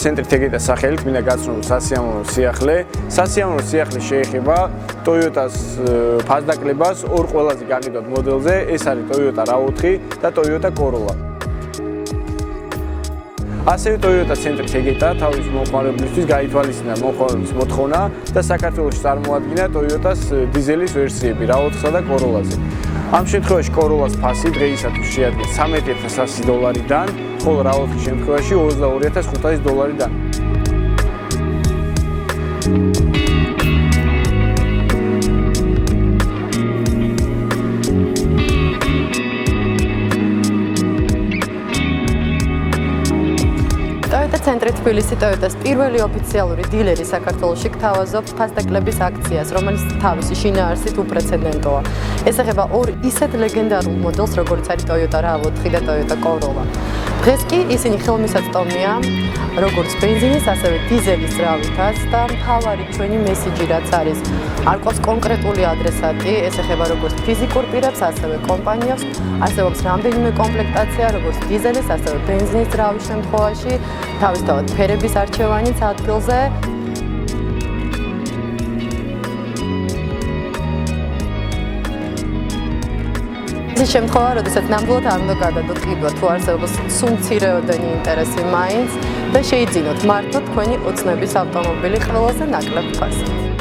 ცენტრი თეგეტას სახელით მინდა გაცნო სასიამოვნო სიახლე. სასიამოვნო სიახლე შეეხება Toyota-ს ფასდაკლებას ორ ყველაზე გაყიდვად მოდელზე, ეს არის Toyota RAV4 და Toyota Corolla. ასევე Toyota ცენტრი თეგეტა თავის მომხმარებლისთვის გაითვალისწინა მომხმარებლის მოთხოვნა და საქართველოში წარმოადგინა Toyota-ს დიზელის ვერსიები RAV4-სა და Corolla-ზე. ამ შემთხვევაში Corolla-ს ფასი დღეისათვის შეადგენს $13,100-დან, ხოლო RAV4-ის შემთხვევაში $22,500-დან. Toyota ცენტრი თბილისი Toyota-ს პირველი ოფიციალური დილერი საქართველოში გთავაზობს ფასდაკლების აქციას, რომელიც თავისი შინაარსით უპრეცედენტოა. ეს ეხება ორ ისეთ ლეგენდარულ მოდელს, როგორც არის Toyota RAV4 და Toyota Corolla. დღეს კი ისინი ხელმისაწვდომია როგორც ბენზინის, ასევე დიზელის ძრავითაც და მთავარი ჩვენი მესიჯი რაც არის, არ ყავს კონკრეტული ადრესატი, ეს ეხება როგორც ფიზიკურ პირებს, ასევე კომპანიებს, არსებობს რამდენიმე კომპლექტაცია, როგორც დიზელის, ასევე ბენზინის ძრავის შემთხვევაში, თავისთავად ფერების არჩევანიც ადგილზე. ის შემთხვევა, როდესაც ნამდვილად არ უნდა გადადოთ ყიდვა, თუ არსებობს სულ მცირეოდენი ინტერესი მაინც და შეიძინოთ მართოთ თქვენი ოცნების ავტომობილი ყველაზე ნაკლებ ფასით.